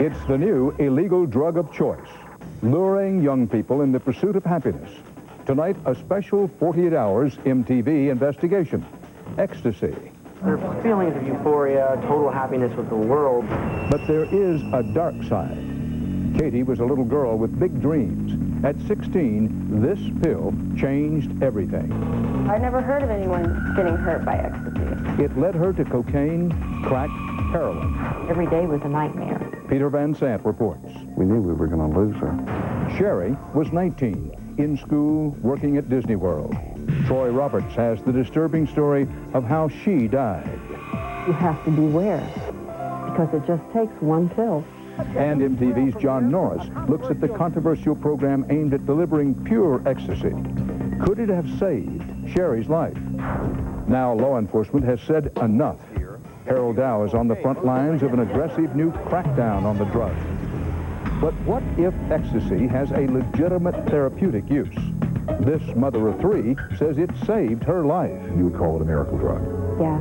It's the new illegal drug of choice, luring young people in the pursuit of happiness. Tonight, a special 48 Hours MTV investigation. Ecstasy. There are feelings of euphoria, total happiness with the world. But there is a dark side. Katie was a little girl with big dreams. At 16, this pill changed everything. I've never heard of anyone getting hurt by ecstasy. It led her to cocaine, crack, heroin. Every day was a nightmare. Peter Van Sant reports. We knew we were going to lose her. Sherry was 19, in school, working at Disney World. Troy Roberts has the disturbing story of how she died. You have to beware, because it just takes one pill. And MTV's John Norris looks at the controversial program aimed at delivering pure ecstasy. Could it have saved Sherry's life? Now law enforcement has said enough. Harold Dow is on the front lines of an aggressive new crackdown on the drug. But what if ecstasy has a legitimate therapeutic use? This mother of three says it saved her life. You would call it a miracle drug? Yeah.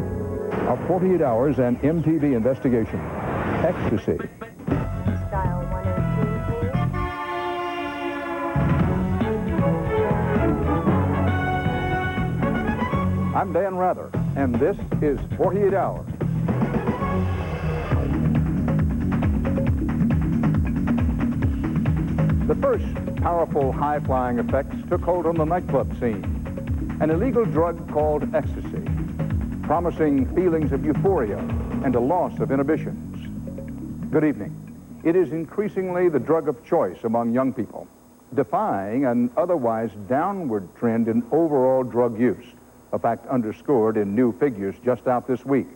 A 48 Hours and MTV investigation. Ecstasy. Dial 102, please. I'm Dan Rather, and this is 48 Hours. The first powerful high-flying effects took hold on the nightclub scene. An illegal drug called ecstasy, promising feelings of euphoria and a loss of inhibitions. Good evening. It is increasingly the drug of choice among young people, defying an otherwise downward trend in overall drug use, a fact underscored in new figures just out this week.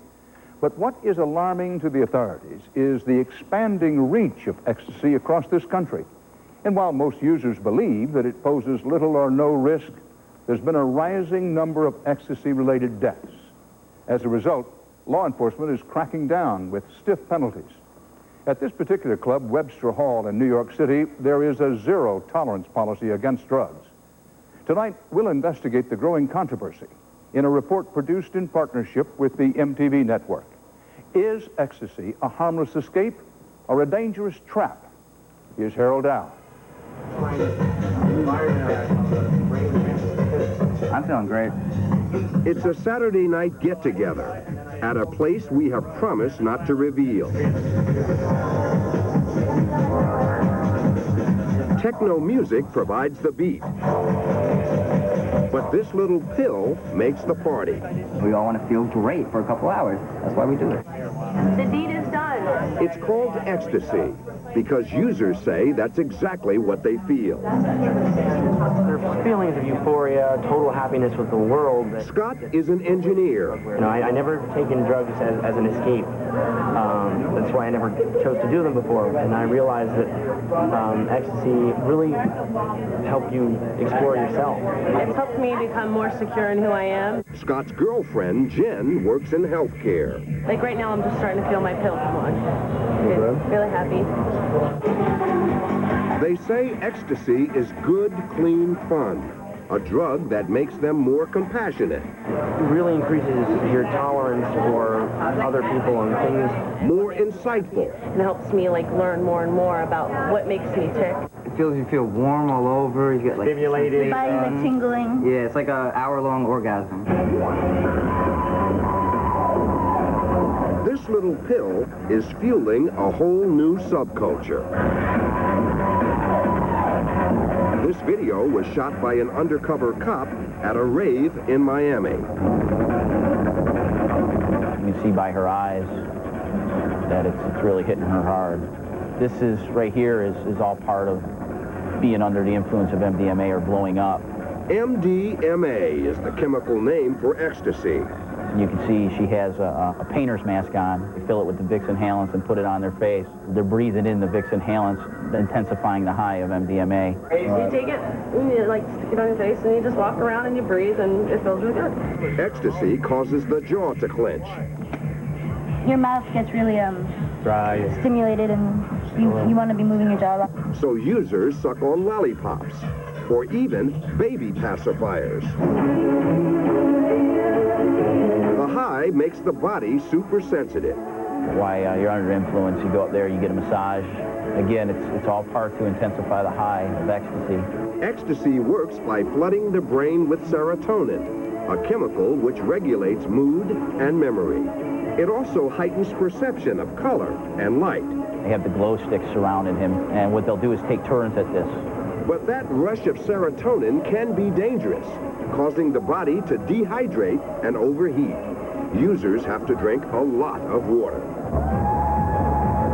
But what is alarming to the authorities is the expanding reach of ecstasy across this country. And while most users believe that it poses little or no risk, there's been a rising number of ecstasy-related deaths. As a result, law enforcement is cracking down with stiff penalties. At this particular club, Webster Hall in New York City, there is a zero-tolerance policy against drugs. Tonight, we'll investigate the growing controversy in a report produced in partnership with the MTV network. Is ecstasy a harmless escape or a dangerous trap? Here's Harold Dow. I'm feeling great. It's a Saturday night get-together at a place we have promised not to reveal. Techno music provides the beat. But this little pill makes the party. We all want to feel great for a couple hours. That's why we do it. The deed is done. It's called ecstasy because users say that's exactly what they feel. There are feelings of euphoria, total happiness with the world. Scott is an engineer. You know, I never taken drugs as an escape. That's why I never chose to do them before. And I realized that ecstasy really helped you explore yourself. It's helped me become more secure in who I am. Scott's girlfriend, Jen, works in healthcare. Like right now, I'm just starting to feel my pill come on. I'm really happy. They say ecstasy is good, clean fun. A drug that makes them more compassionate. It really increases your tolerance for other people and things. More insightful. It helps me like learn more and more about what makes me tick. It feels you feel warm all over. You get like Stimulated. Your body's like tingling. Yeah, it's like an hour-long orgasm. This little pill is fueling a whole new subculture. This video was shot by an undercover cop at a rave in Miami. You can see by her eyes that it's really hitting her hard. This is, right here, is all part of being under the influence of MDMA or blowing up. MDMA is the chemical name for ecstasy. You can see she has a painter's mask on. They fill it with the Vicks inhalants and put it on their face. They're breathing in the Vicks inhalants, intensifying the high of MDMA. You take it, and you like stick it on your face, and you just walk around and you breathe, and it feels really good. Ecstasy causes the jaw to clench. Your mouth gets really Dry. stimulated, and you want to be moving your jaw. So users suck on lollipops or even baby pacifiers. The high makes the body super sensitive. why you're under influence. You go up there, you get a massage. Again, it's all part to intensify the high of ecstasy. Ecstasy works by flooding the brain with serotonin, a chemical which regulates mood and memory. It also heightens perception of color and light. They have the glow sticks surrounding him, and what they'll do is take turns at this. But that rush of serotonin can be dangerous, causing the body to dehydrate and overheat. Users have to drink a lot of water.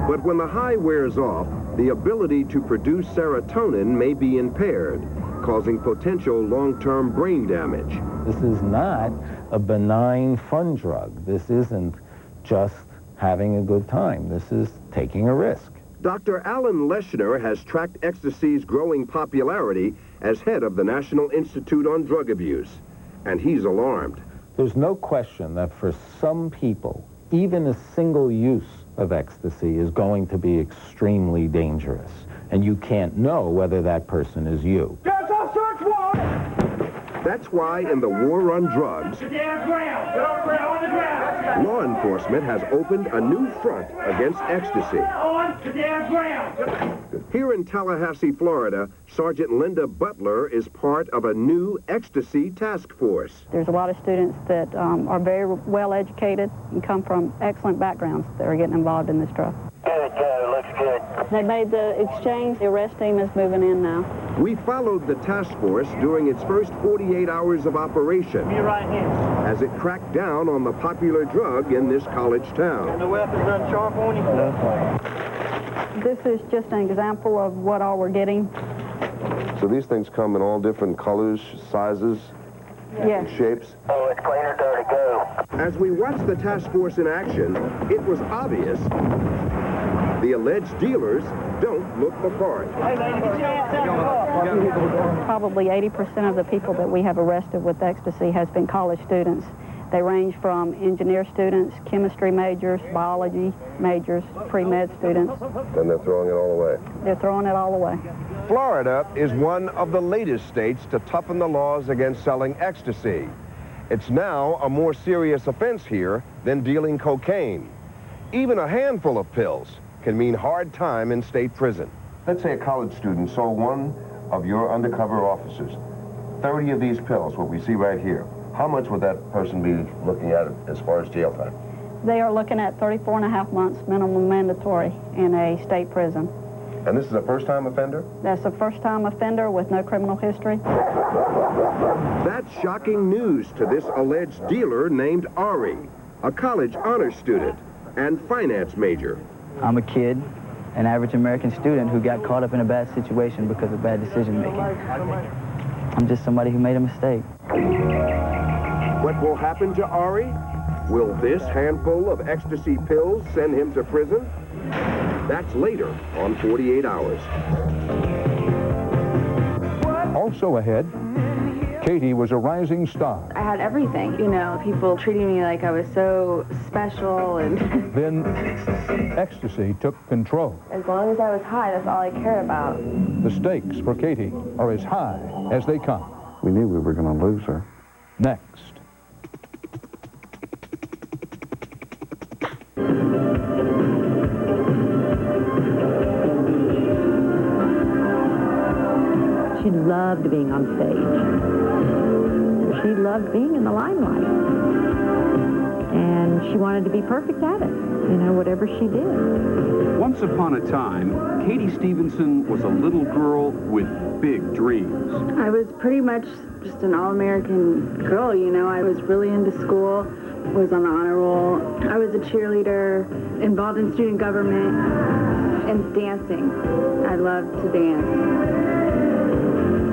But when the high wears off, the ability to produce serotonin may be impaired, causing potential long-term brain damage. This is not a benign fun drug. This isn't just having a good time. This is taking a risk. Dr. Alan Leshner has tracked ecstasy's growing popularity as head of the National Institute on Drug Abuse, and he's alarmed. There's no question that for some people, even a single use of ecstasy is going to be extremely dangerous, and you can't know whether that person is you. There's a search warrant! That's why in the war on drugs, law enforcement has opened a new front against ecstasy. Here in Tallahassee, Florida, Sergeant Linda Butler is part of a new ecstasy task force. There's a lot of students that are very well educated and come from excellent backgrounds that are getting involved in this drug. Good, looks good. They made the exchange. The arrest team is moving in now. We followed the task force during its first 48 hours of operation as it cracked down on the popular drug in this college town. And the weapons done sharp on you? No. This is just an example of what all we're getting. So these things come in all different colors, sizes, Yes. and shapes? Oh, it's clean or dirty, go. As we watched the task force in action, it was obvious the alleged dealers don't look the part. Hey, lady, get your ass out of the car. Probably 80% of the people that we have arrested with ecstasy has been college students. They range from engineer students, chemistry majors, biology majors, pre-med students. And they're throwing it all away. They're throwing it all away. Florida is one of the latest states to toughen the laws against selling ecstasy. It's now a more serious offense here than dealing cocaine. Even a handful of pills can mean hard time in state prison. Let's say a college student saw one of your undercover officers. 30 of these pills, what we see right here. How much would that person be looking at as far as jail time? They are looking at 34.5 months minimum mandatory in a state prison. And this is a first-time offender? That's a first-time offender with no criminal history. That's shocking news to this alleged dealer named Ari, a college honors student and finance major. I'm a kid, an average American student who got caught up in a bad situation because of bad decision making. I'm just somebody who made a mistake. What will happen to Ari? Will this handful of ecstasy pills send him to prison? That's later on 48 Hours. Also ahead, Katie was a rising star. I had everything, you know, people treating me like I was so special and... Then ecstasy took control. As long as I was high, that's all I cared about. The stakes for Katie are as high as they come. We knew we were going to lose her. Next. She loved being on stage. She loved being in the limelight. And she wanted to be perfect at it, you know, whatever she did. Once upon a time, Katie Stevenson was a little girl with big dreams. I was pretty much just an all-American girl, you know. I was really into school, was on the honor roll. I was a cheerleader, involved in student government, and dancing. I loved to dance.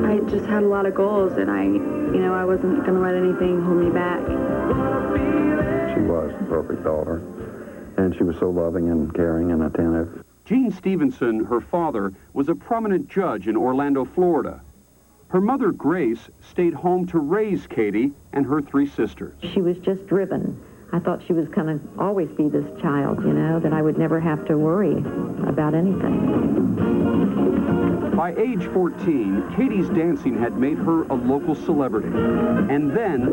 I just had a lot of goals, and I wasn't going to let anything hold me back. She was the perfect daughter, and she was so loving and caring and attentive. Gene Stevenson, her father, was a prominent judge in Orlando, Florida. Her mother, Grace, stayed home to raise Katie and her 3 sisters. She was just driven. I thought she was going to always be this child, you know, that I would never have to worry about anything. By age 14, Katie's dancing had made her a local celebrity. And then,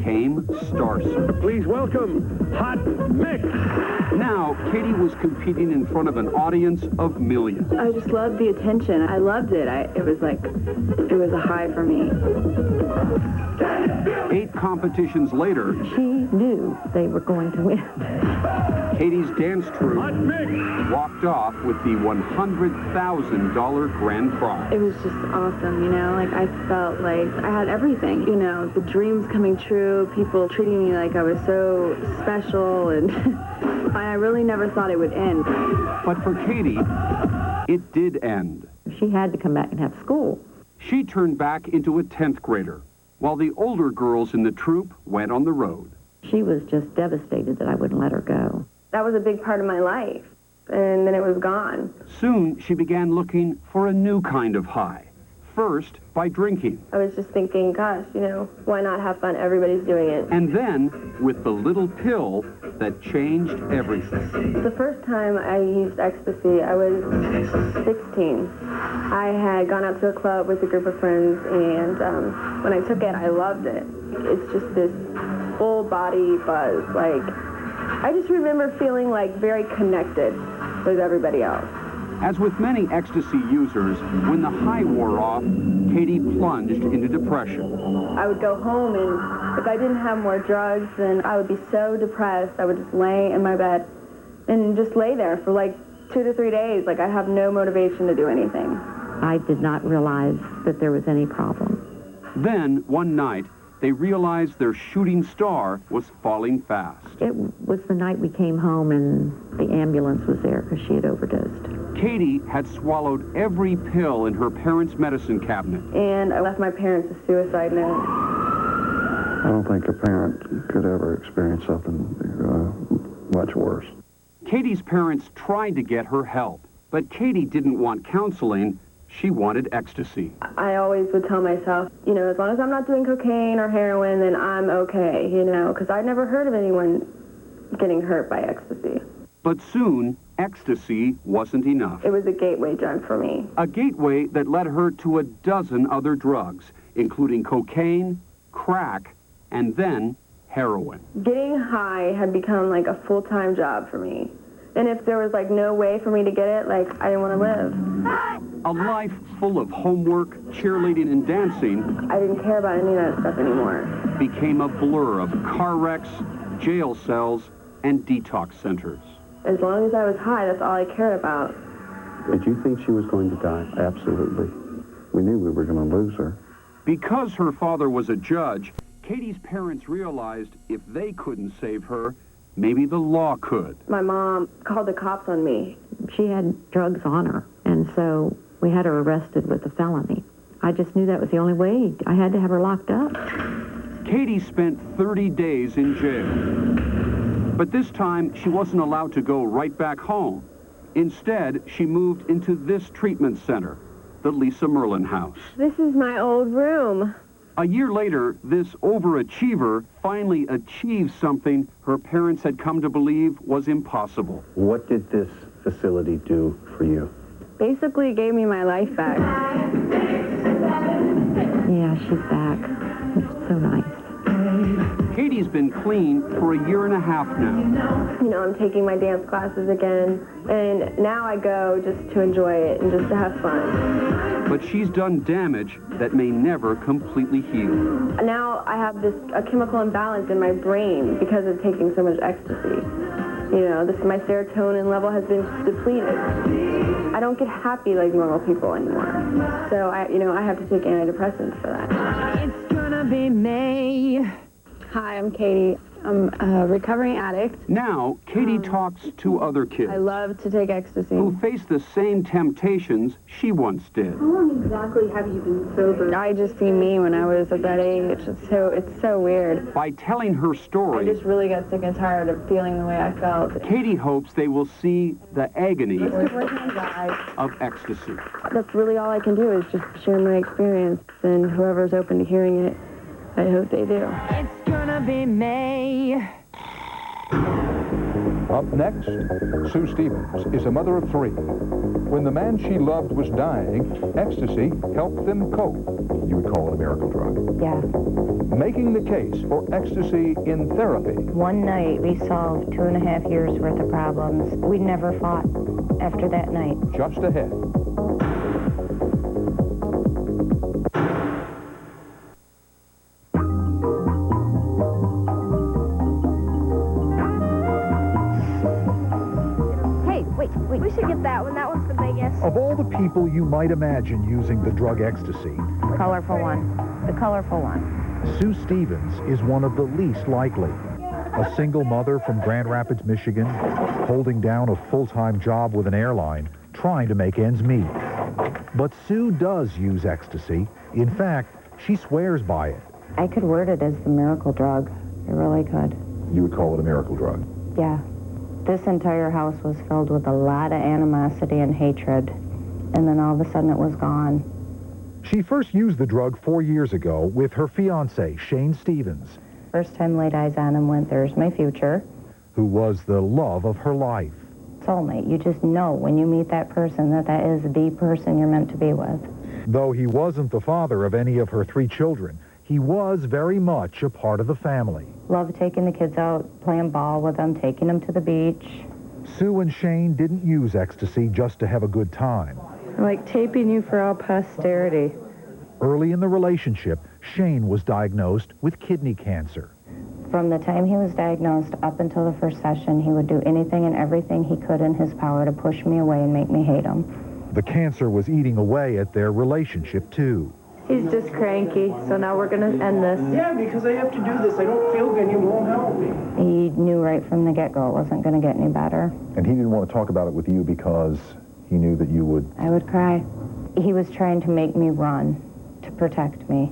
became Star Search. Please welcome Hot Mix. Now, Katie was competing in front of an audience of millions. I just loved the attention. I loved it. It was a high for me. 8 competitions later, She knew they were going to win. Katie's dance troupe walked off with the $100,000 grand prize. It was just awesome, you know? Like, I felt like I had everything, you know? The dreams coming true, people treating me like I was so special, and I really never thought it would end. But for Katie, it did end. She had to come back and have school. She turned back into a 10th grader, while the older girls in the troupe went on the road. She was just devastated that I wouldn't let her go. That was a big part of my life, and then it was gone. Soon, she began looking for a new kind of high. First, by drinking. I was just thinking, gosh, you know, why not have fun? Everybody's doing it. And then, with the little pill that changed everything. The first time I used ecstasy, I was 16. I had gone out to a club with a group of friends, and when I took it, I loved it. It's just this full body buzz. Like, I just remember feeling like very connected with everybody else. As with many ecstasy users, when the high wore off, Katie plunged into depression. I would go home, and if I didn't have more drugs, then I would be so depressed. I would just lay in my bed and just lay there for like 2 to 3 days. Like, I have no motivation to do anything. I did not realize that there was any problem. Then, one night, they realized their shooting star was falling fast. It was the night we came home and the ambulance was there because she had overdosed. Katie had swallowed every pill in her parents' medicine cabinet. And I left my parents a suicide note. I don't think a parent could ever experience something much worse. Katie's parents tried to get her help, but Katie didn't want counseling. She wanted ecstasy. I always would tell myself, you know, as long as I'm not doing cocaine or heroin, then I'm okay, you know, because I'd never heard of anyone getting hurt by ecstasy. But soon, ecstasy wasn't enough. It was a gateway drug for me. A gateway that led her to a dozen other drugs, including cocaine, crack, and then heroin. Getting high had become like a full-time job for me. And if there was like no way for me to get it, like, I didn't want to live. A life full of homework, cheerleading, and dancing. I didn't care about any of that stuff anymore. Became a blur of car wrecks, jail cells, and detox centers. As long as I was high, that's all I cared about. Did you think she was going to die? Absolutely. We knew we were going to lose her. Because her father was a judge, Katie's parents realized if they couldn't save her, maybe the law could. My mom called the cops on me. She had drugs on her, and so we had her arrested with a felony. I just knew that was the only way. I had to have her locked up. Katie spent 30 days in jail. But this time, she wasn't allowed to go right back home. Instead, she moved into this treatment center, the Lisa Merlin House. This is my old room. A year later, this overachiever finally achieved something her parents had come to believe was impossible. What did this facility do for you? Basically gave me my life back. Yeah, she's back. It's so nice. Katie's been clean for a year and a half now. You know, I'm taking my dance classes again, and now I go just to enjoy it and just to have fun. But she's done damage that may never completely heal. Now I have a chemical imbalance in my brain because of taking so much ecstasy. You know, my serotonin level has been depleted. I don't get happy like normal people anymore. So I have to take antidepressants for that. It's gonna be May. Hi, I'm Katie. I'm a recovering addict. Now, Katie talks to other kids I love to take ecstasy. who face the same temptations she once did. How long exactly have you been sober? I just see me when I was at that age. It's so weird. By telling her I story, just really got sick and tired of feeling the way I felt. Katie hopes they will see the agony of ecstasy. That's really all I can do is just share my experience, and whoever's open to hearing it, I hope they do. It's gonna be May. A Up next, Sue Stevens is a mother of 3. When the man she loved was dying, ecstasy helped them cope. You would call it a miracle drug. Yeah. Making the case for ecstasy in therapy. One night, we solved 2.5 years worth of problems. We never fought after that night. Just ahead. We should get that one. That one's the biggest. Of all the people you might imagine using the drug ecstasy, Colorful one. The colorful one. Sue Stevens is one of the least likely. A single mother from Grand Rapids, Michigan, holding down a full-time job with an airline, trying to make ends meet. But Sue does use ecstasy. In fact, she swears by it. I could word it as the miracle drug. I really could. You would call it a miracle drug. Yeah. This entire house was filled with a lot of animosity and hatred, and then all of a sudden it was gone. She first used the drug 4 years ago with her fiancé, Shane Stevens. First time laid eyes on him went, there's my future. Who was the love of her life. Soulmate. You just know when you meet that person that that is the person you're meant to be with. Though he wasn't the father of any of her 3 children, he was very much a part of the family. Loved taking the kids out, playing ball with them, taking them to the beach. Sue and Shane didn't use ecstasy just to have a good time. Like taping you for all posterity. Early in the relationship, Shane was diagnosed with kidney cancer. From the time he was diagnosed up until the first session, he would do anything and everything he could in his power to push me away and make me hate him. The cancer was eating away at their relationship, too. He's just cranky, so now we're going to end this. Yeah, because I have to do this. I don't feel good. You won't help me. He knew right from the get-go it wasn't going to get any better. And he didn't want to talk about it with you because he knew that you would... I would cry. He was trying to make me run to protect me.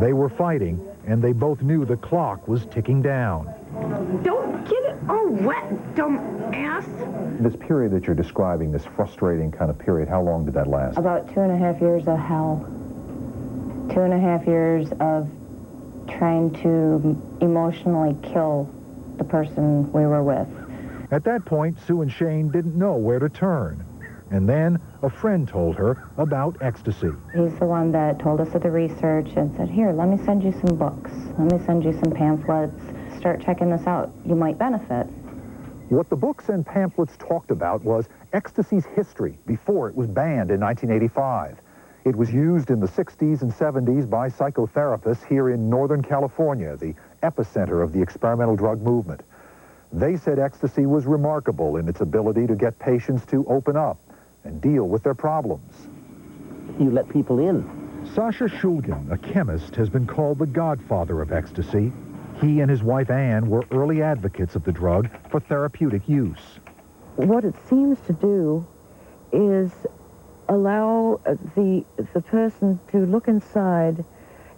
They were fighting, and they both knew the clock was ticking down. Don't get it all wet, dumb ass. This period that you're describing, this frustrating kind of period, how long did that last? About 2.5 years of hell. 2.5 years of trying to emotionally kill the person we were with. At that point, Sue and Shane didn't know where to turn. And then a friend told her about ecstasy. He's the one that told us of the research and said, here, let me send you some books. Let me send you some pamphlets. Start checking this out. You might benefit. What the books and pamphlets talked about was ecstasy's history before it was banned in 1985. It was used in the 60s and 70s by psychotherapists here in Northern California, the epicenter of the experimental drug movement. They said ecstasy was remarkable in its ability to get patients to open up and deal with their problems. You let people in. Sasha Shulgin, a chemist, has been called the godfather of ecstasy. He and his wife Anne were early advocates of the drug for therapeutic use. What it seems to do is allow the person to look inside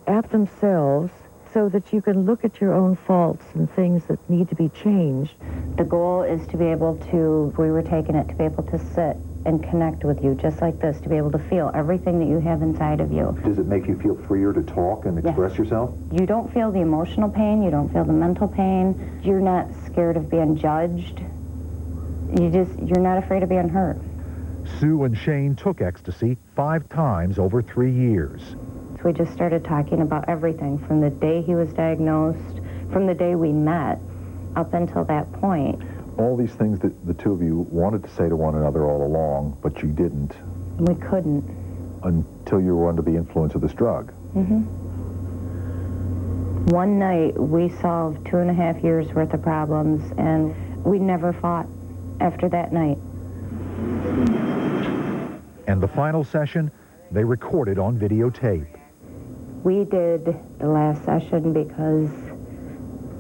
at themselves so that you can look at your own faults and things that need to be changed. The goal is to be able to, if we were taking it, to be able to sit and connect with you just like this, to be able to feel everything that you have inside of you. Does it make you feel freer to talk and express yourself? You don't feel the emotional pain, you don't feel the mental pain, you're not scared of being judged, you're not afraid of being hurt. Sue and Shane took ecstasy 5 times over 3 years. So we just started talking about everything from the day he was diagnosed, from the day we met, up until that point. All these things that the two of you wanted to say to one another all along, but you didn't. We couldn't. Until you were under the influence of this drug. Mm-hmm. One night, we solved 2.5 years worth of problems, and we never fought after that night. And the final session, they recorded on videotape. We did the last session because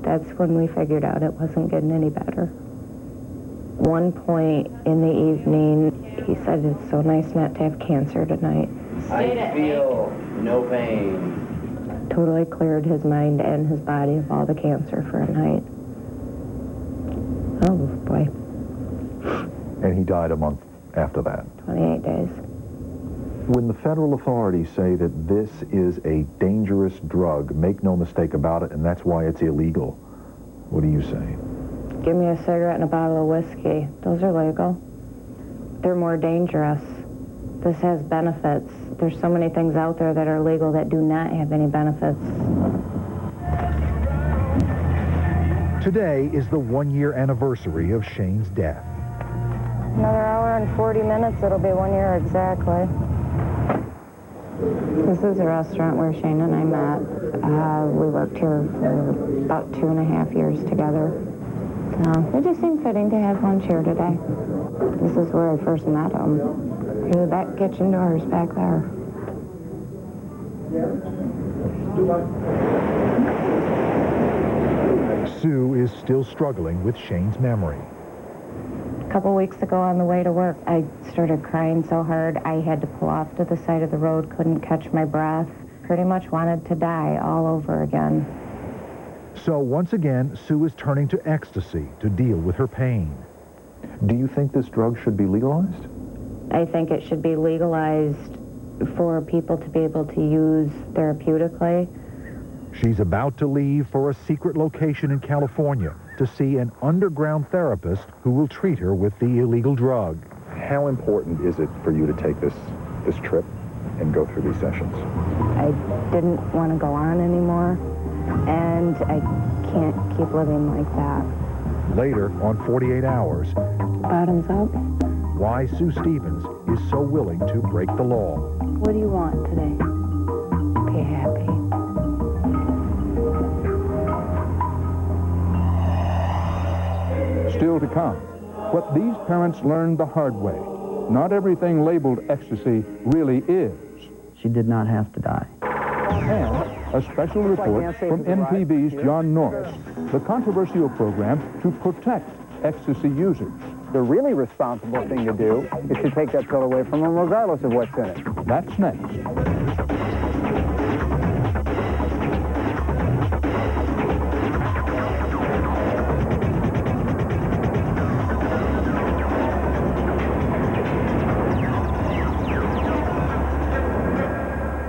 that's when we figured out it wasn't getting any better. One point in the evening, he said, it's so nice not to have cancer tonight. I feel no pain. Totally cleared his mind and his body of all the cancer for a night. Oh, boy. And he died a month after that. 28 days. When the federal authorities say that this is a dangerous drug, make no mistake about it, and that's why it's illegal, what do you say? give me a cigarette and a bottle of whiskey. Those are legal. They're more dangerous. This has benefits. There's so many things out there that are legal that do not have any benefits. Today is the 1-year anniversary of Shane's death. Another hour and 40 minutes, it'll be 1 year exactly. This is a restaurant where Shane and I met. We worked here for about 2.5 years together. It just seemed fitting to have lunch here today. This is where I first met him. Through that kitchen doors back there. Sue is still struggling with Shane's memory. A couple weeks ago on the way to work, I started crying so hard I had to pull off to the side of the road, couldn't catch my breath. Pretty much wanted to die all over again. So once again, Sue is turning to ecstasy to deal with her pain. Do you think this drug should be legalized? I think it should be legalized for people to be able to use therapeutically. She's about to leave for a secret location in California to see an underground therapist who will treat her with the illegal drug. How important is it for you to take this trip and go through these sessions? I didn't want to go on anymore, and I can't keep living like that. Later on 48 Hours, Bottoms up. why Sue Stevens is so willing to break the law. What do you want today? Be happy. Still to come, what these parents learned the hard way. Not everything labeled ecstasy really is. She did not have to die. And a special report from MTV's John Norris, the controversial program to protect ecstasy users. The really responsible thing to do is to take that pill away from them regardless of what's in it. That's next.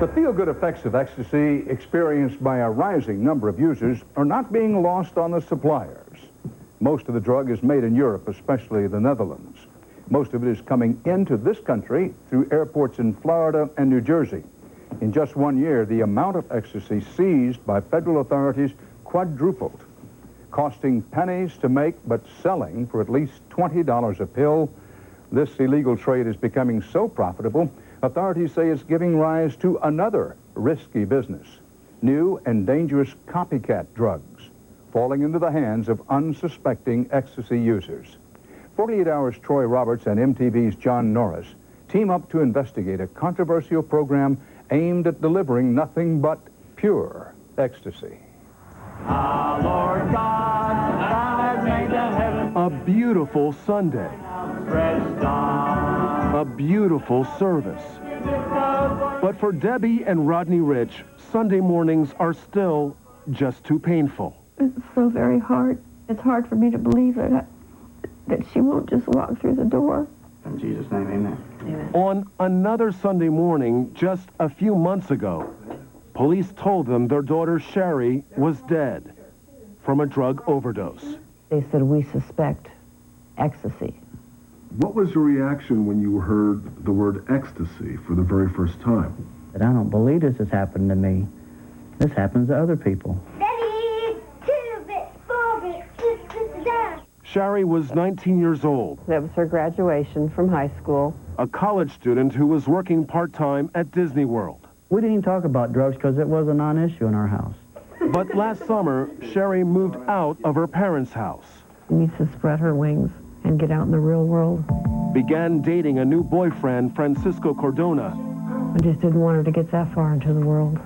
The feel-good effects of ecstasy experienced by a rising number of users are not being lost on the suppliers. Most of the drug is made in Europe, especially the Netherlands. Most of it is coming into this country through airports in Florida and New Jersey. In just 1 year, the amount of ecstasy seized by federal authorities quadrupled, costing pennies to make but selling for at least $20 a pill. This illegal trade is becoming so profitable, authorities say it's giving rise to another risky business, new and dangerous copycat drugs, falling into the hands of unsuspecting ecstasy users. 48 Hours' Troy Roberts and MTV's John Norris team up to investigate a controversial program aimed at delivering nothing but pure ecstasy. Our Lord God, thou hast made the heaven. A beautiful Sunday. A beautiful service. But for Debbie and Rodney Rich, Sunday mornings are still just too painful. It's so very hard. It's hard for me to believe it, that she won't just walk through the door. In Jesus' name, amen. Amen. On another Sunday morning, just a few months ago, police told them their daughter Sherry was dead from a drug overdose. They said, we suspect ecstasy. What was your reaction when you heard the word ecstasy for the very first time? But I don't believe this has happened to me. This happens to other people. Sherry was 19 years old. That was her graduation from high school. A college student who was working part-time at Disney World. We didn't even talk about drugs because it was a non-issue in our house. But last summer, Sherry moved out of her parents' house. She needs to spread her wings and get out in the real world. Began dating a new boyfriend, Francisco Cordona. I just didn't want her to get that far into the world.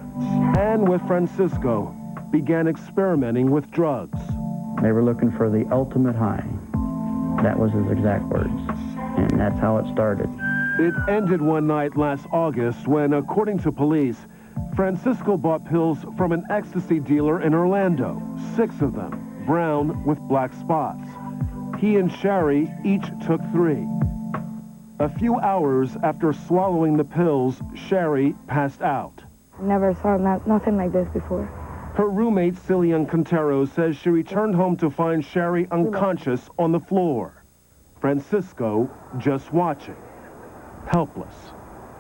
And with Francisco, began experimenting with drugs. They were looking for the ultimate high. That was his exact words. And that's how it started. It ended one night last August when, according to police, Francisco bought pills from an ecstasy dealer in Orlando, 6 of them, brown with black spots. He and Sherry each took 3. A few hours after swallowing the pills, Sherry passed out. Never saw nothing like this before. Her roommate, Cillian Quintero, says she returned home to find Sherry unconscious on the floor. Francisco just watching, helpless.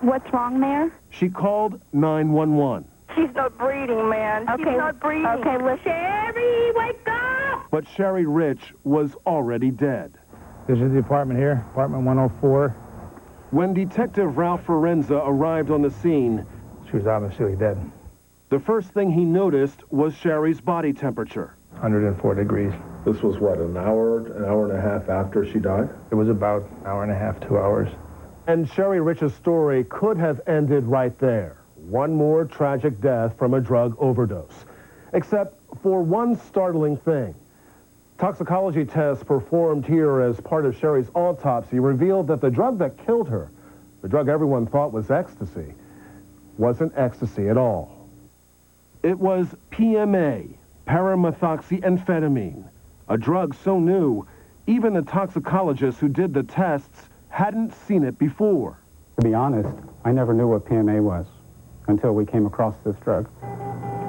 What's wrong there? She called 911. She's not breathing, man. Okay. She's not breathing. Okay, well, Sherry, wake up! But Sherry Rich was already dead. This is the apartment here, apartment 104. When Detective Ralph Forenza arrived on the scene, she was obviously dead. The first thing he noticed was Sherry's body temperature. 104 degrees. This was what, an hour and a half after she died? It was about an hour and a half, 2 hours. And Sherry Rich's story could have ended right there. One more tragic death from a drug overdose. Except for one startling thing. Toxicology tests performed here as part of Sherry's autopsy revealed that the drug that killed her, the drug everyone thought was ecstasy, wasn't ecstasy at all. It was PMA, paramethoxyamphetamine, a drug so new, even the toxicologists who did the tests hadn't seen it before. To be honest, I never knew what PMA was until we came across this drug.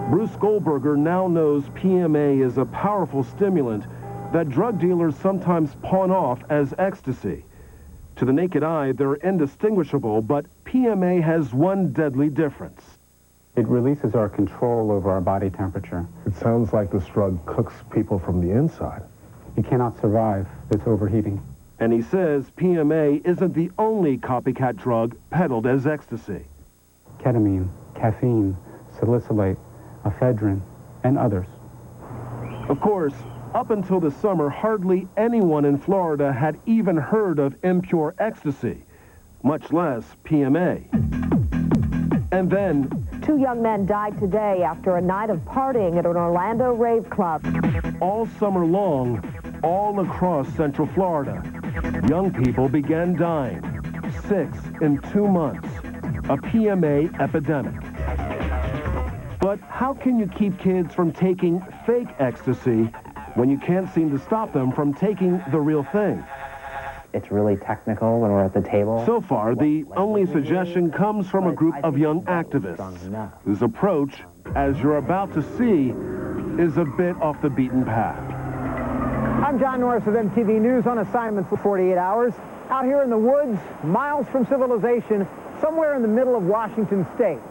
Bruce Goldberger now knows PMA is a powerful stimulant that drug dealers sometimes pawn off as ecstasy. To the naked eye, they're indistinguishable, but PMA has one deadly difference. It releases our control over our body temperature. It sounds like this drug cooks people from the inside. You cannot survive this overheating. And he says PMA isn't the only copycat drug peddled as ecstasy. Ketamine, caffeine, salicylate, ephedrine, and others. Of course, up until the summer, hardly anyone in Florida had even heard of impure ecstasy, much less PMA. And then, 2 young men died today after a night of partying at an Orlando rave club. All summer long, all across Central Florida, young people began dying. 6 in 2 months. A PMA epidemic. But how can you keep kids from taking fake ecstasy when you can't seem to stop them from taking the real thing? It's really technical when we're at the table. So far, the only suggestion comes from a group of young activists whose approach, as you're about to see, is a bit off the beaten path. I'm John Norris of MTV News on assignment for 48 hours. Out here in the woods, miles from civilization, somewhere in the middle of Washington State,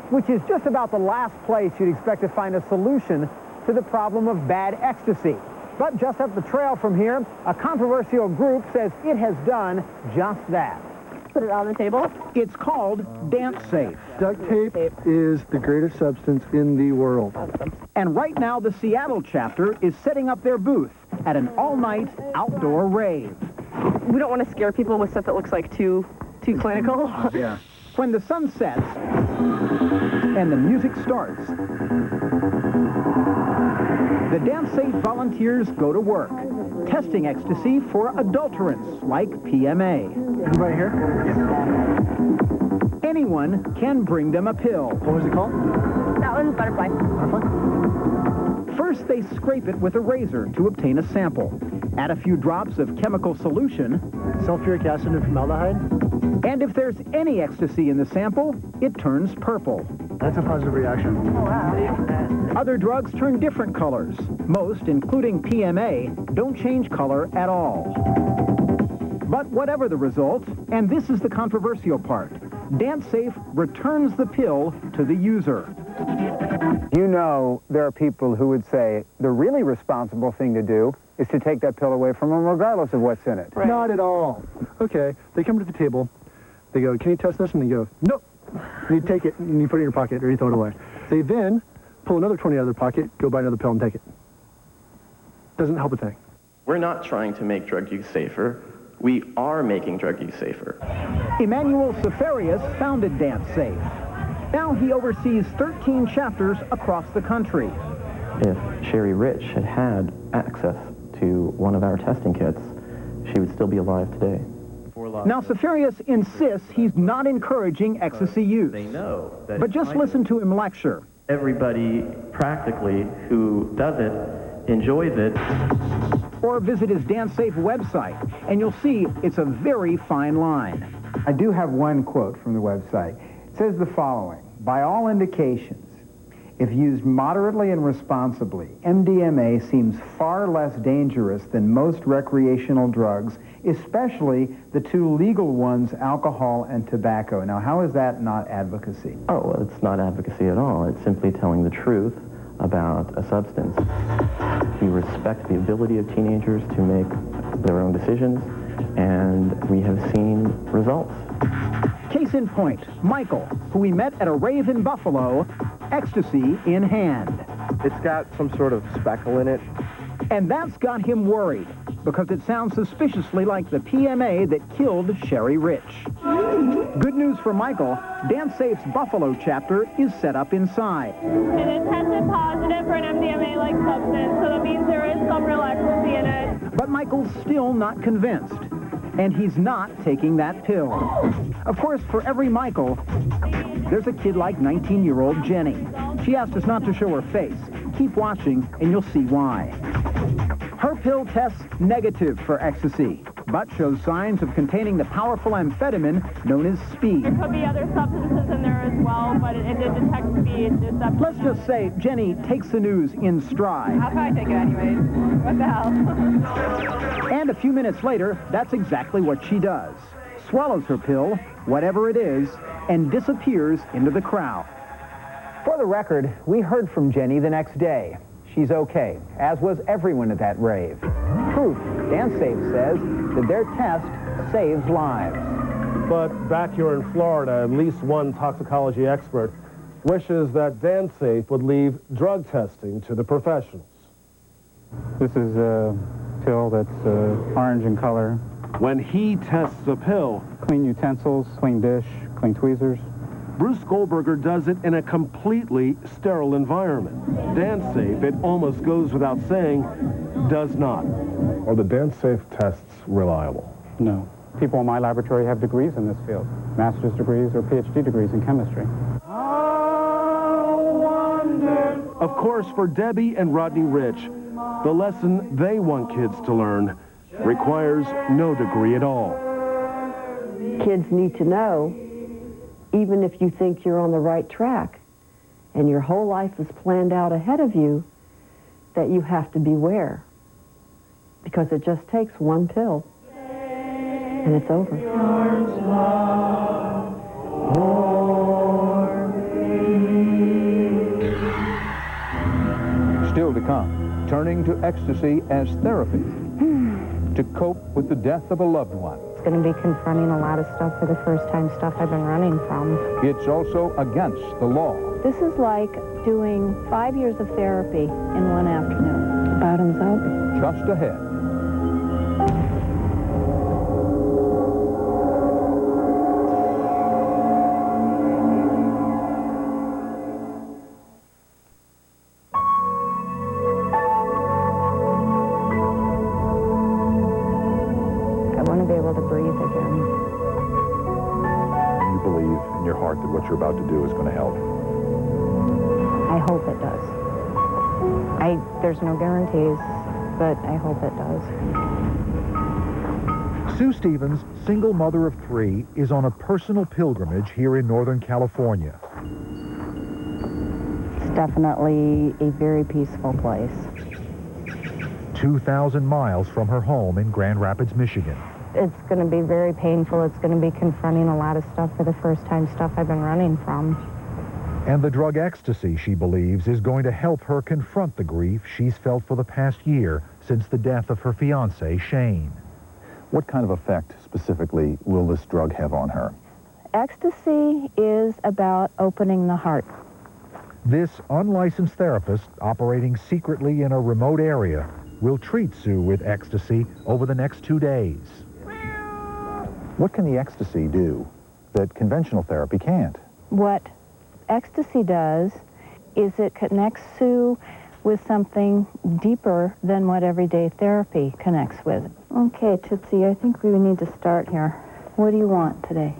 which is just about the last place you'd expect to find a solution to the problem of bad ecstasy. But just up the trail from here, a controversial group says it has done just that. Put it on the table. It's called Dance Safe. Duct tape is the greatest substance in the world. And right now, the Seattle chapter is setting up their booth at an all-night outdoor rave. We don't want to scare people with stuff that looks like too clinical. Yeah. When the sun sets and the music starts, the Dance Safe volunteers go to work, testing ecstasy for adulterants like PMA. Anybody here? Yeah. Anyone can bring them a pill. What was it called? That one's butterfly. Butterfly? First, they scrape it with a razor to obtain a sample. Add a few drops of chemical solution, sulfuric acid and formaldehyde. And if there's any ecstasy in the sample, it turns purple. That's a positive reaction. Oh, wow. Other drugs turn different colors. Most, including PMA, don't change color at all. But whatever the result, and this is the controversial part, Dance Safe returns the pill to the user. You know, there are people who would say the really responsible thing to do is to take that pill away from them regardless of what's in it. Right. Not at all. Okay, they come to the table, they go, can you test this? And they go, nope. And you take it and you put it in your pocket or you throw it away. They then pull another 20 out of their pocket, go buy another pill and take it. Doesn't help a thing. We're not trying to make drug use safer. We are making drug use safer. Emmanuel Sefarius founded Dance Safe. Now he oversees 13 chapters across the country. If Sherry Rich had had access to one of our testing kits, she would still be alive today. Now, Sefarius insists he's not encouraging ecstasy use. They know that but just listen to him lecture. Everybody, practically, who does it, enjoys it. Or visit his Dance Safe website, and you'll see it's a very fine line. I do have one quote from the website. It says the following: by all indications, If used moderately and responsibly, MDMA seems far less dangerous than most recreational drugs, especially the two legal ones, alcohol and tobacco. Now, how is that not advocacy? Oh, well, it's not advocacy at all. It's simply telling the truth about a substance. We respect the ability of teenagers to make their own decisions, and we have seen results. Case in point, Michael, who we met at a rave in Buffalo, ecstasy in hand. It's got some sort of speckle in it. And that's got him worried, because it sounds suspiciously like the PMA that killed Sherry Rich. Good news for Michael, Dance Safe's Buffalo chapter is set up inside. And it tested positive for an MDMA-like substance, so that means there is some real ecstasy in it. But Michael's still not convinced, and he's not taking that pill. Of course, for every Michael, there's a kid like 19-year-old Jenny. She asked us not to show her face. Keep watching, and you'll see why. Her pill tests negative for ecstasy, but shows signs of containing the powerful amphetamine known as speed. There could be other substances in there as well, but it did detect speed. Let's just say Jenny takes the news in stride. How can I take it anyways? What the hell? And a few minutes later, that's exactly what she does. Swallows her pill, whatever it is, and disappears into the crowd. For the record, we heard from Jenny the next day. She's okay, as was everyone at that rave. Proof, Dance Safe says, that their test saves lives. But back here in Florida, at least one toxicology expert wishes that Dance Safe would leave drug testing to the professionals. This is a pill that's orange in color. When he tests a pill, Clean utensils, clean dish, clean tweezers. Bruce Goldberger does it in a completely sterile environment. Dance Safe, it almost goes without saying, does not. Are the Dance Safe tests reliable? No. People in my laboratory have degrees in this field, master's degrees or PhD degrees in chemistry. Of course, for Debbie and Rodney Rich, the lesson they want kids to learn requires no degree at all. Kids need to know, even if you think you're on the right track and your whole life is planned out ahead of you, that you have to beware. Because it just takes one pill and it's over. Still to come, turning to ecstasy as therapy to cope with the death of a loved one. It's going to be confronting a lot of stuff for the first time, stuff I've been running from. It's also against the law. This is like doing 5 years of therapy in one afternoon. Bottoms up. Just ahead. That what you're about to do is going to help? I hope it does. There's no guarantees, but I hope it does. Sue Stevens, single mother of 3, is on a personal pilgrimage here in Northern California. It's definitely a very peaceful place. 2,000 miles from her home in Grand Rapids, Michigan. It's going to be very painful. It's going to be confronting a lot of stuff for the first time, stuff I've been running from. And the drug ecstasy, she believes, is going to help her confront the grief she's felt for the past year since the death of her fiancé, Shane. What kind of effect specifically will this drug have on her? Ecstasy is about opening the heart. This unlicensed therapist, operating secretly in a remote area, will treat Sue with ecstasy over the next 2 days. What can the ecstasy do that conventional therapy can't? What ecstasy does is it connects Sue with something deeper than what everyday therapy connects with. Okay, Tootsie, I think we need to start here. What do you want today?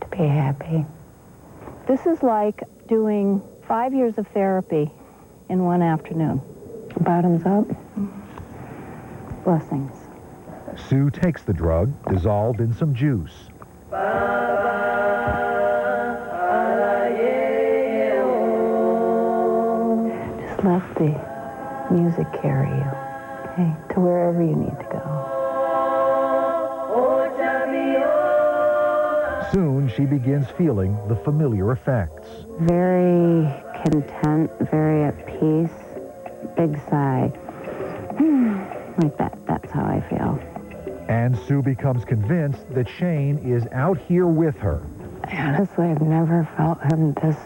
To be happy. This is like doing 5 years of therapy in one afternoon. Bottoms up. Blessings. Sue takes the drug, dissolved in some juice. Let the music carry you, okay, to wherever you need to go. Soon she begins feeling the familiar effects. Very content, very at peace, big sigh. Like that's how I feel. And Sue becomes convinced that Shane is out here with her. Honestly, I've never felt him this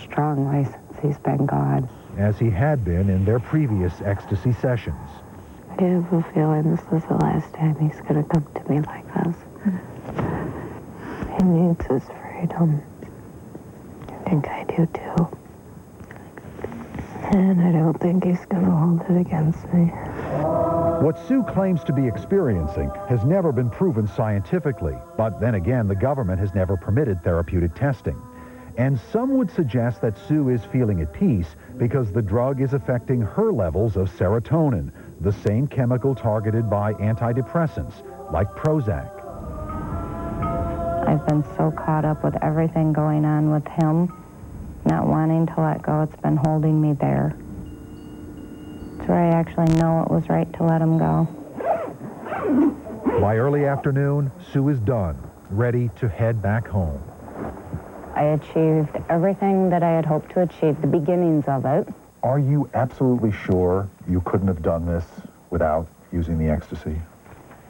strongly since he's been gone. As he had been in their previous ecstasy sessions. I have a feeling this is the last time he's going to come to me like this. He needs his freedom. I think I do too. And I don't think he's going to hold it against me. What Sue claims to be experiencing has never been proven scientifically, but then again, the government has never permitted therapeutic testing. And some would suggest that Sue is feeling at peace because the drug is affecting her levels of serotonin, the same chemical targeted by antidepressants, like Prozac. I've been so caught up with everything going on with him, not wanting to let go. It's been holding me there. It's where I actually know it was right to let him go. By early afternoon, Sue is done, ready to head back home. I achieved everything that I had hoped to achieve, the beginnings of it. Are you absolutely sure you couldn't have done this without using the ecstasy?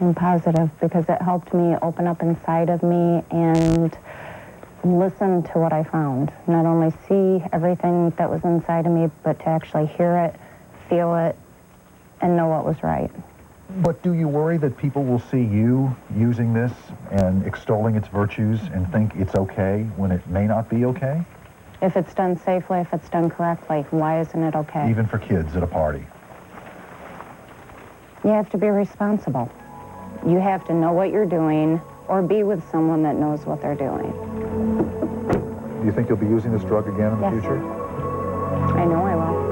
I'm positive, because it helped me open up inside of me and listen to what I found. Not only see everything that was inside of me, but to actually hear it, feel it, and know what was right. But do you worry that people will see you using this and extolling its virtues and think it's okay when it may not be okay? If it's done safely, if it's done correctly, why isn't it okay? Even for kids at a party. You have to be responsible. You have to know what you're doing or be with someone that knows what they're doing. Do you think you'll be using this drug again in the future? I know I will.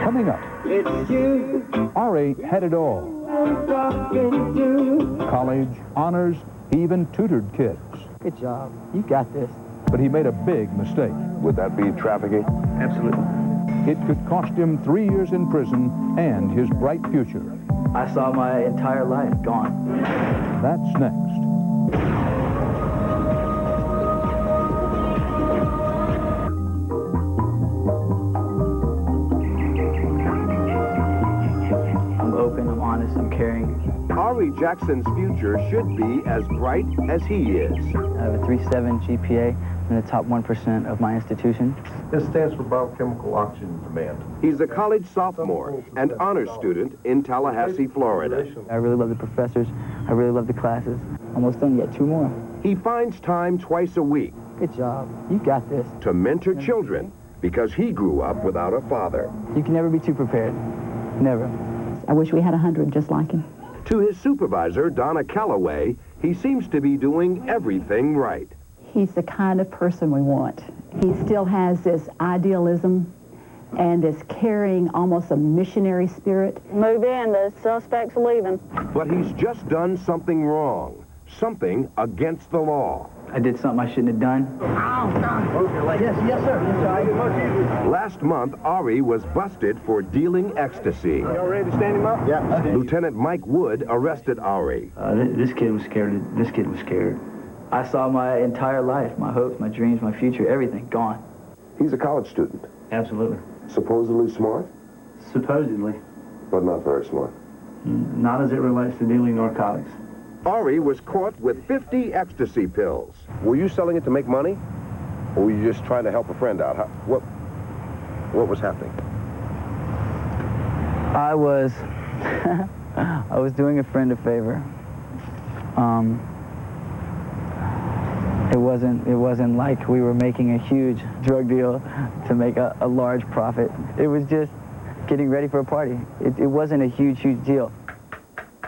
Coming up, Ari had it all. College, honors, he even tutored kids. Good job. You got this. But he made a big mistake. Would that be trafficking? Absolutely. It could cost him 3 years in prison and his bright future. I saw my entire life gone. That's next. I'm open, I'm honest, I'm caring. Ari Jackson's future should be as bright as he is. I have a 3.7 GPA in the top 1% of my institution. It stands for biochemical oxygen demand. He's a college sophomore and honors student in Tallahassee, Florida. I really love the professors. I really love the classes. Almost done, yet 2 more. He finds time twice a week. Good job. You got this. To mentor children because he grew up without a father. You can never be too prepared. Never. I wish we had 100 just like him. To his supervisor, Donna Calloway, he seems to be doing everything right. He's the kind of person we want. He still has this idealism and this caring, almost a missionary spirit. Move in, the suspect's leaving. But he's just done something wrong, something against the law. I did something I shouldn't have done. Yes, yes, sir. Yes, sir. Last month, Ari was busted for dealing ecstasy. Y'all ready to stand him up? Yeah. Lieutenant Mike Wood arrested Ari. This kid was scared. This kid was scared. I saw my entire life, my hopes, my dreams, my future, everything gone. He's a college student. Absolutely. Supposedly smart, Supposedly. but not very smart. Not as it relates to dealing narcotics. Ari was caught with 50 ecstasy pills. Were you selling it to make money? Or were you just trying to help a friend out? What was happening? I was doing a friend a favor. It wasn't like we were making a huge drug deal to make a large profit. It was just getting ready for a party. It wasn't a huge deal.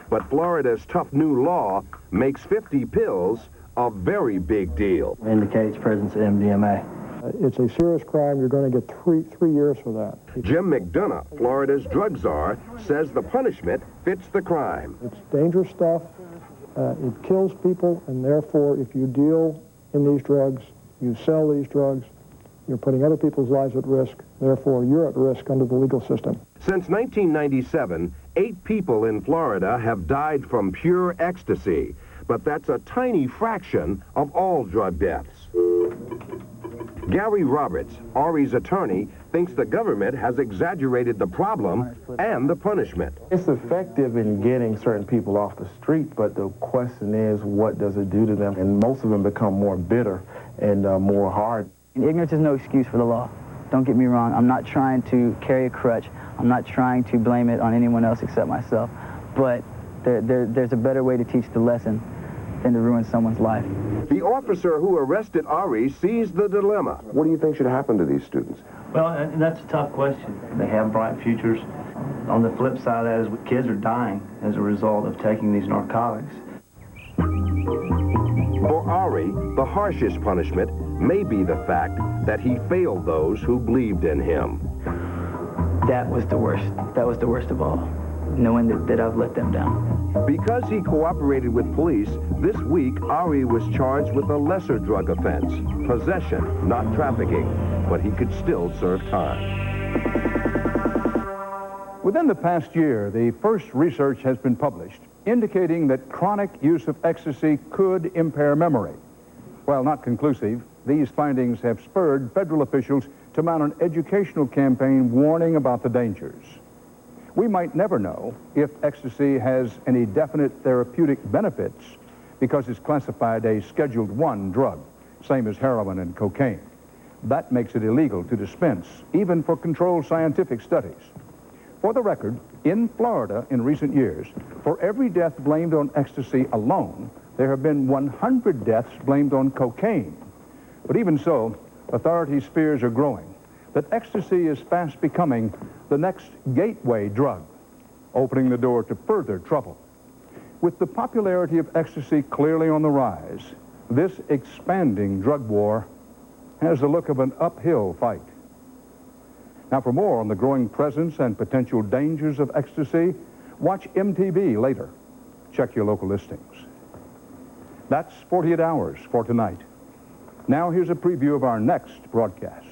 But Florida's tough new law makes 50 pills a very big deal. Indicates presence of MDMA. It's a serious crime. You're going to get three years for that. Jim McDonough, Florida's drug czar, says the punishment fits the crime. It's dangerous stuff. It kills people, and therefore, if you deal in these drugs, you sell these drugs, You're putting other people's lives at risk. Therefore, you're at risk under the legal system. Since 1997, 8 people in Florida have died from pure ecstasy, but that's a tiny fraction of all drug deaths. Gary Roberts, Ari's attorney, thinks the government has exaggerated the problem and the punishment. It's effective in getting certain people off the street, but the question is, what does it do to them? And most of them become more bitter and more hard. Ignorance is no excuse for the law. Don't get me wrong. I'm not trying to carry a crutch. I'm not trying to blame it on anyone else except myself. But there's a better way to teach the lesson than to ruin someone's life. The officer who arrested Ari sees the dilemma. What do you think should happen to these students? Well, that's a tough question. They have bright futures. On the flip side of that is kids are dying as a result of taking these narcotics. For Ari, the harshest punishment may be the fact that he failed those who believed in him. That was the worst. That was the worst of all, knowing that I've let them down. Because he cooperated with police, this week Ari was charged with a lesser drug offense, possession, not trafficking, but he could still serve time. Within the past year, the first research has been published indicating that chronic use of ecstasy could impair memory. While not conclusive, these findings have spurred federal officials to mount an educational campaign warning about the dangers. We might never know if ecstasy has any definite therapeutic benefits because it's classified a Scheduled I drug, same as heroin and cocaine. That makes it illegal to dispense, even for controlled scientific studies. For the record, in Florida in recent years, for every death blamed on ecstasy alone, there have been 100 deaths blamed on cocaine. But even so, authorities' fears are growing that ecstasy is fast becoming the next gateway drug, opening the door to further trouble. With the popularity of ecstasy clearly on the rise, this expanding drug war has the look of an uphill fight. Now, for more on the growing presence and potential dangers of ecstasy, watch MTV later. Check your local listings. That's 48 Hours for tonight. Now, here's a preview of our next broadcast.